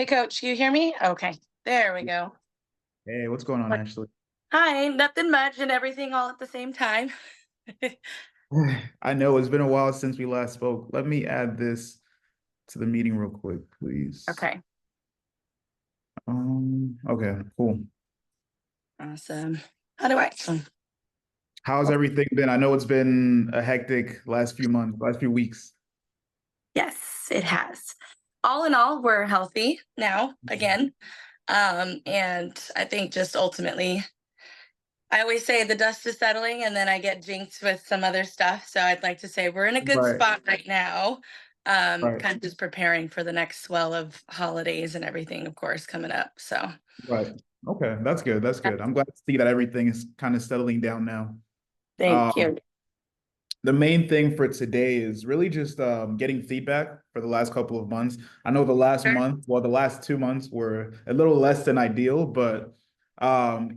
Hey, coach, you hear me? Okay, there we go. Hey, what's going on, What? Ashley? Hi, nothing much and everything all at the same time. I know it's been a while since we last spoke. Let me add this to the meeting real quick, please. Okay, Okay, cool. awesome. How do I? How's everything been? I know it's been a hectic last few months, last few weeks. Yes, it has. All in all, we're healthy now again. And I think just ultimately, I always say the dust is settling and then I get jinxed with some other stuff. So I'd like to say we're in a good Right, spot right now. right, Kind of just preparing for the next swell of holidays and everything, of course, coming up. So right. Okay, that's good. That's good. I'm glad to see that everything is kind of settling down now. thank Um, you. the main thing for today is really just getting feedback for the last couple of months. I know the last Sure. month, well, the last 2 months were a little less than ideal, but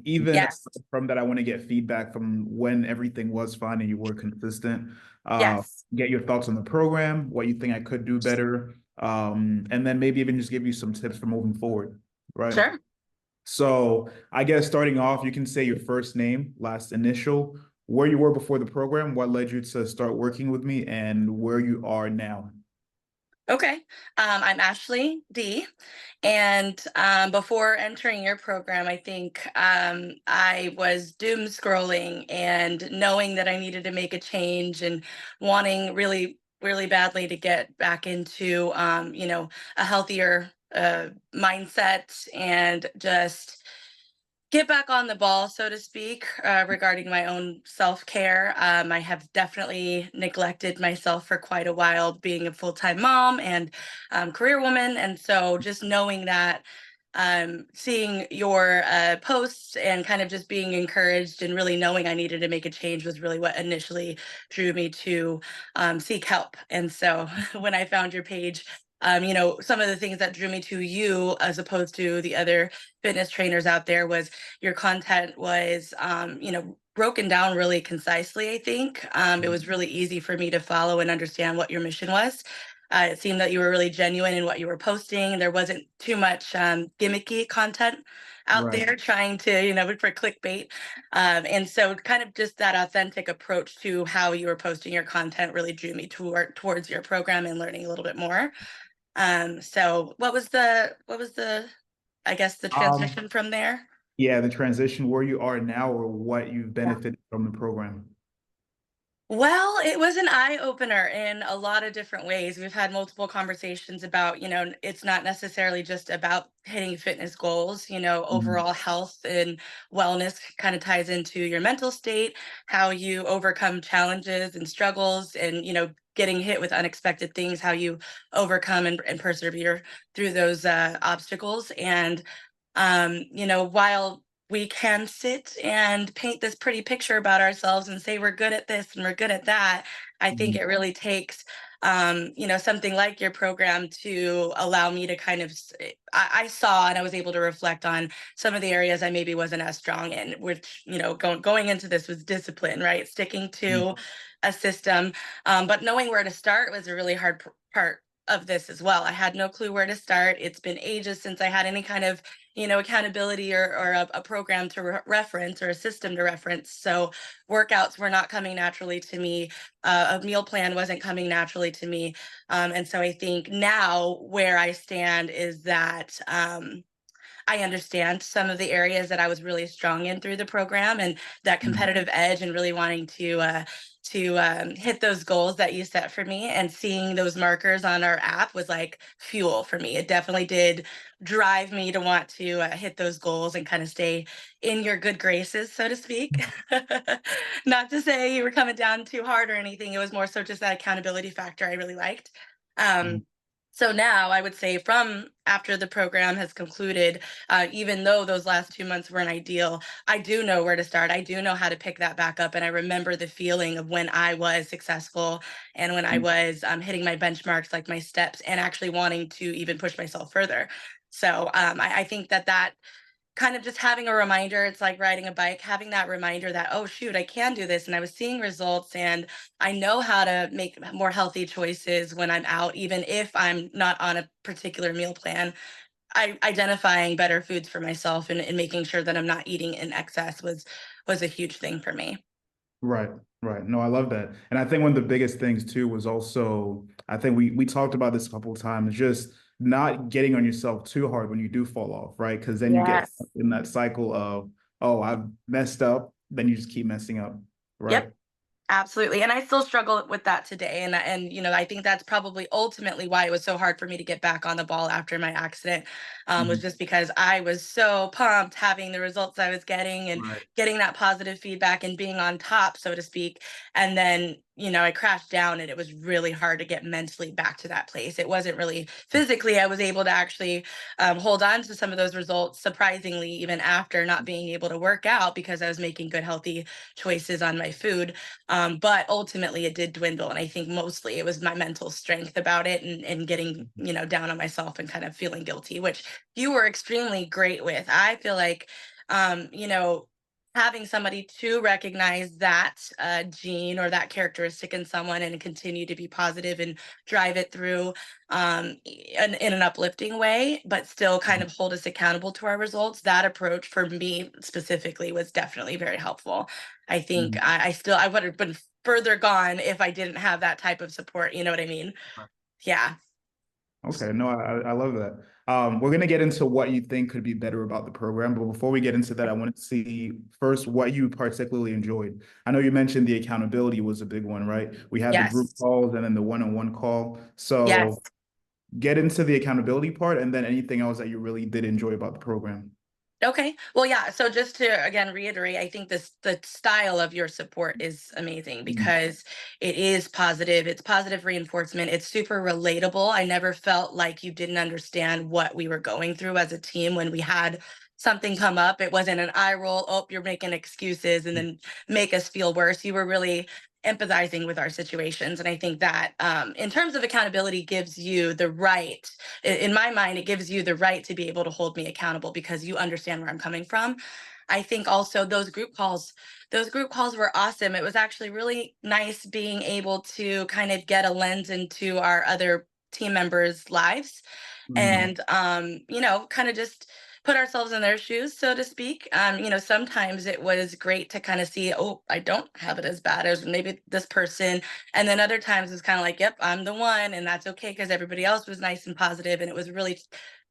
even Yes. aside from that, I want to get feedback from when everything was fine and you were consistent. Yes. Get your thoughts on the program, what you think I could do better, and then maybe even just give you some tips for moving forward, right? Sure. So I guess starting off, you can say your first name, last initial, where you were before the program, what led you to start working with me, and where you are now. Okay. I'm Ashley D. And before entering your program, I think I was doom scrolling and knowing that I needed to make a change and wanting really, really badly to get back into, a healthier mindset and just get back on the ball, so to speak, regarding my own self care. I have definitely neglected myself for quite a while, being a full time mom and career woman. And so just knowing that, seeing your posts and kind of just being encouraged and really knowing I needed to make a change was really what initially drew me to seek help. And so when I found your page, some of the things that drew me to you as opposed to the other fitness trainers out there was your content was, broken down really concisely, I think. It was really easy for me to follow and understand what your mission was. It seemed that you were really genuine in what you were posting. There wasn't too much gimmicky content out Right. there trying to, for clickbait. And so kind of just that authentic approach to how you were posting your content really drew me towards your program and learning a little bit more. So what was the I guess the Um, transition from there? yeah, the transition where you are now or what you've Yeah. benefited from the program. Well, it was an eye opener in a lot of different ways. We've had multiple conversations about, it's not necessarily just about hitting fitness goals, Mhm. overall health and wellness kind of ties into your mental state, how you overcome challenges and struggles and, getting hit with unexpected things, how you overcome and persevere through those obstacles. And while we can sit and paint this pretty picture about ourselves and say we're good at this and we're good at that, I think Mhm. it really takes, something like your program to allow me to kind of, I saw and I was able to reflect on some of the areas I maybe wasn't as strong in, which, going into this was discipline, right? Sticking Mhm. to a system, but knowing where to start was a really hard part of this as well. I had no clue where to start. It's been ages since I had any kind of accountability or a program to reference or a system to reference. So workouts were not coming naturally to me. A meal plan wasn't coming naturally to me. And so I think now where I stand is that I understand some of the areas that I was really strong in through the program and that Mhm. competitive edge and really wanting to hit those goals that you set for me, and seeing those markers on our app was like fuel for me. It definitely did drive me to want to hit those goals and kind of stay in your good graces, so to speak. Not to say you were coming down too hard or anything. It was more so just that accountability factor I really liked. Mhm. So now I would say from after the program has concluded, even though those last 2 months weren't ideal, I do know where to start. I do know how to pick that back up. And I remember the feeling of when I was successful and when I was hitting my benchmarks, like my steps, and actually wanting to even push myself further. So I think that kind of just having a reminder, it's like riding a bike, having that reminder that, oh shoot, I can do this, and I was seeing results, and I know how to make more healthy choices when I'm out, even if I'm not on a particular meal plan. identifying better foods for myself and making sure that I'm not eating in excess was a huge thing for me. Right, right. No, I love that. And I think one of the biggest things too was also, I think we talked about this a couple of times, just not getting on yourself too hard when you do fall off, right? Because then you get Yes. in that cycle of, oh, I've messed up, then you just keep messing up, right? Yep. Absolutely, and I still struggle with that today, and I think that's probably ultimately why it was so hard for me to get back on the ball after my accident, was Mhm. just because I was so pumped having the results I was getting and Right. getting that positive feedback and being on top, so to speak. And then, I crashed down and it was really hard to get mentally back to that place. It wasn't really physically, I was able to actually hold on to some of those results, surprisingly, even after not being able to work out because I was making good, healthy choices on my food. But ultimately, it did dwindle. And I think mostly it was my mental strength about it and getting, down on myself and kind of feeling guilty, which you were extremely great with. I feel like, having somebody to recognize that gene or that characteristic in someone and continue to be positive and drive it through in an uplifting way, but still kind of hold us accountable to our results. That approach for me specifically was definitely very helpful. I think Mhm. I would have been further gone if I didn't have that type of support. You know what I mean? Yeah. Okay, no, I love that. We're gonna get into what you think could be better about the program, but before we get into that, I want to see first what you particularly enjoyed. I know you mentioned the accountability was a big one, right? We had the group Yes. calls and then the one-on-one call. Yes. So get into the accountability part and then anything else that you really did enjoy about the program. Okay. Well, yeah. So just to again reiterate, I think the style of your support is amazing Mhm. because it is positive. It's positive reinforcement. It's super relatable. I never felt like you didn't understand what we were going through as a team when we had something come up. It wasn't an eye roll, oh, you're making excuses and then make us feel worse. You were really empathizing with our situations. And I think that in terms of accountability gives you the right in my mind, it gives you the right to be able to hold me accountable because you understand where I'm coming from. I think also those group calls were awesome. It was actually really nice being able to kind of get a lens into our other team members' lives Mhm. and kind of just put ourselves in their shoes, so to speak. Sometimes it was great to kind of see, oh, I don't have it as bad as maybe this person. And then other times it's kind of like, yep, I'm the one, and that's okay because everybody else was nice and positive, and it was really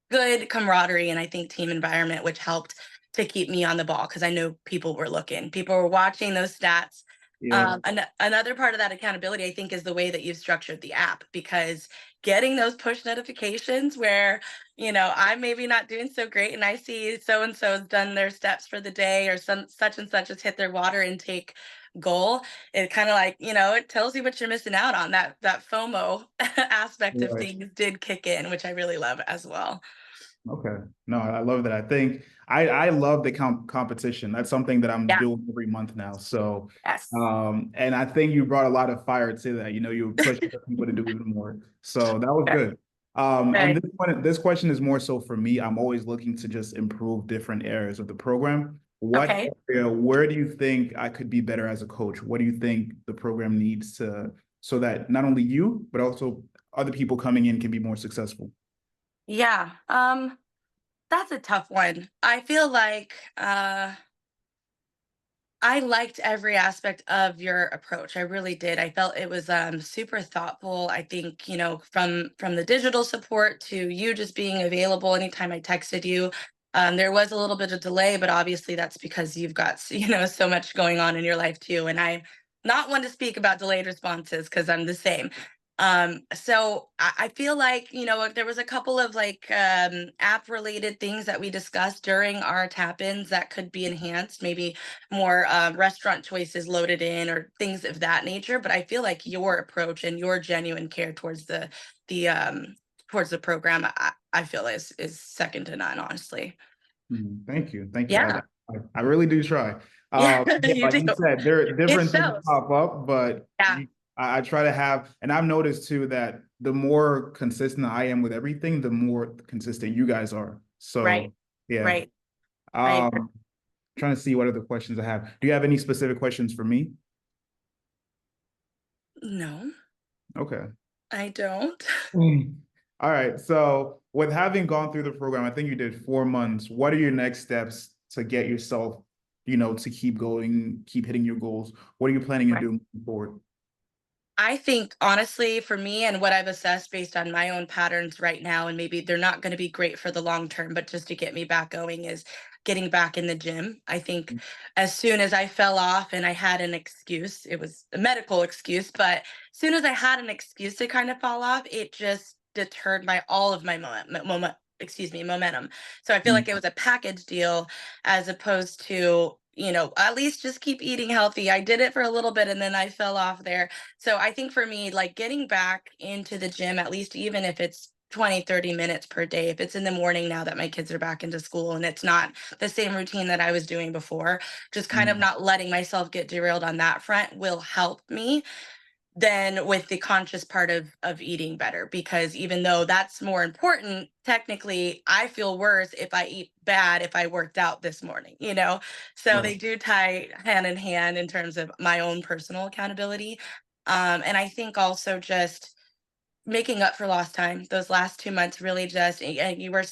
good camaraderie and I think team environment, which helped to keep me on the ball because I know people were looking, people were watching those stats. Yep. Another part of that accountability, I think, is the way that you've structured the app because getting those push notifications where, I'm maybe not doing so great and I see so and so has done their steps for the day or some such and such has hit their water intake goal. It kind of like, it tells you what you're missing out on. That FOMO aspect of Right. things did kick in, which I really love as well. Okay. No, I love that. I think I love the competition. That's something that I'm Yeah. doing every month now. So, Yes. and I think you brought a lot of fire to that. You push other people to do even more. So that was Yeah. good. And Right. this question is more so for me. I'm always looking to just improve different areas of the program. What Okay. area, where do you think I could be better as a coach? What do you think the program needs to, so that not only you, but also other people coming in can be more successful? Yeah. That's a tough one. I feel like I liked every aspect of your approach. I really did. I felt it was super thoughtful. I think, from the digital support to you just being available anytime I texted you. There was a little bit of delay, but obviously that's because you've got, so much going on in your life too. And I'm not one to speak about delayed responses because I'm the same. So I feel like, there was a couple of like app related things that we discussed during our tap-ins that could be enhanced, maybe more restaurant choices loaded in or things of that nature. But I feel like your approach and your genuine care the towards the program, I feel is second to none, honestly. Thank you. Thank you. Yeah. I really do try. Yeah, Yeah, you like do. you said, there It different things shows. pop up, but Yeah. I try to have, and I've noticed too that the more consistent I am with everything, the more consistent you guys are. Right. So yeah. Right. I agree. Um, Trying to see what other questions I have. Do you have any specific questions for me? No, Okay. I don't. Mm. All right. So with having gone through the program, I think you did 4 months. What are your next steps to get yourself, to keep going, keep hitting your goals? What are you planning to Right. do moving forward? I think honestly, for me and what I've assessed based on my own patterns right now, and maybe they're not going to be great for the long term, but just to get me back going is getting back in the gym. I think as soon as I fell off and I had an excuse, it was a medical excuse, but as soon as I had an excuse to kind of fall off, it just deterred my all of my momentum. So I feel like it was a package deal as opposed to, at least just keep eating healthy. I did it for a little bit and then I fell off there. So I think for me, like getting back into the gym, at least even if it's 20, 30 minutes per day, if it's in the morning now that my kids are back into school and it's not the same routine that I was doing before, just kind of Mhm. not letting myself get derailed on that front will help me than with the conscious part of eating better, because even though that's more important, technically I feel worse if I eat bad if I worked out this morning. So Right. they do tie hand in hand in terms of my own personal accountability. And I think also just making up for lost time. Those last 2 months really just, and you were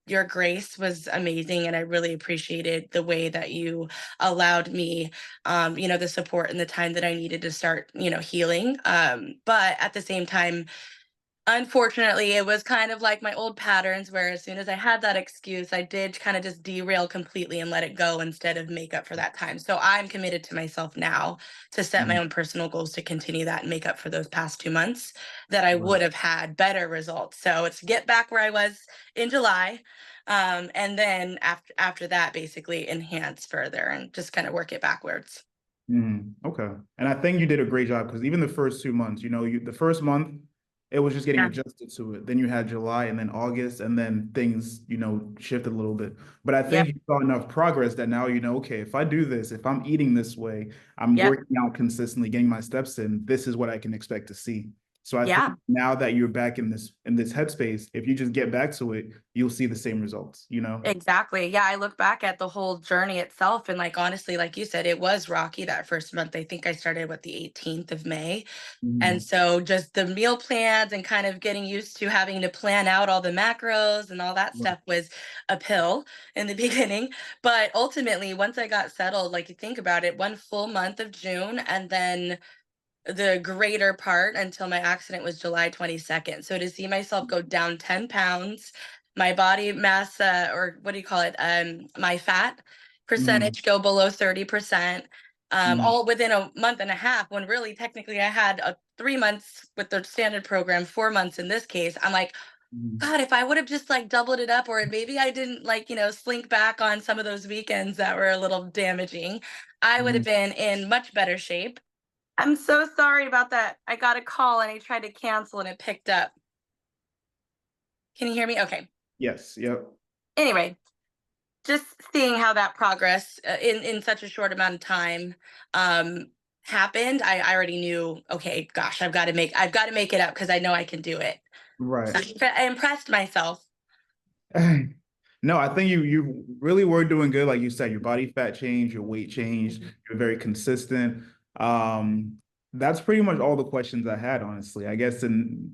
your grace was amazing. And I really appreciated the way that you allowed me, the support and the time that I needed to start, healing. But at the same time, unfortunately, it was kind of like my old patterns where as soon as I had that excuse, I did kind of just derail completely and let it go instead of make up for that time. So I'm committed to myself now to set my Mhm. own personal goals to continue that and make up for those past 2 months that I Right. would have had better results. So it's get back where I was in July. And then after that, basically enhance further and just kind of work it backwards. Okay. And I think you did a great job because even the first 2 months, the first month, it was just getting Yeah. adjusted to it. Then you had July and then August, and then things, shifted a little bit. But I think Yep. you saw enough progress that now okay, if I do this, if I'm eating this way, I'm Yep. working out consistently, getting my steps in, this is what I can expect to see. So I think Yeah. now that you're back in this headspace, if you just get back to it, you'll see the same results. Exactly. Yeah, I look back at the whole journey itself and like honestly, like you said, it was rocky that first month. I think I started with the 18th of May. And Mhm. so just the meal plans and kind of getting used to having to plan out all the macros and all that stuff was a pill in the beginning. But ultimately, once I got settled, like you think about it, one full month of June and then the greater part until my accident was July 22nd. So to see myself go down 10 pounds, my body mass, or what do you call it? My fat Mhm. percentage go below 30%, Mhm. all within a month and a half, when really technically I had 3 months with the standard program, 4 months in this case. I'm like, Mhm. God, if I would have just like doubled it up, or maybe I didn't like, slink back on some of those weekends that were a little damaging, I would have Mhm. been in much better shape. I'm so sorry about that. I got a call and I tried to cancel and it picked up. Can you hear me? Okay. Yes. Yep. Anyway, just seeing how that progress in such a short amount of time um happened, I already knew, okay, gosh, I've got to make it up because I know I can do it. So Right. I impressed myself. No, I think you really were doing good. Like you said, your body fat changed, your weight changed, Mhm. you're very consistent. That's pretty much all the questions I had, honestly. I guess in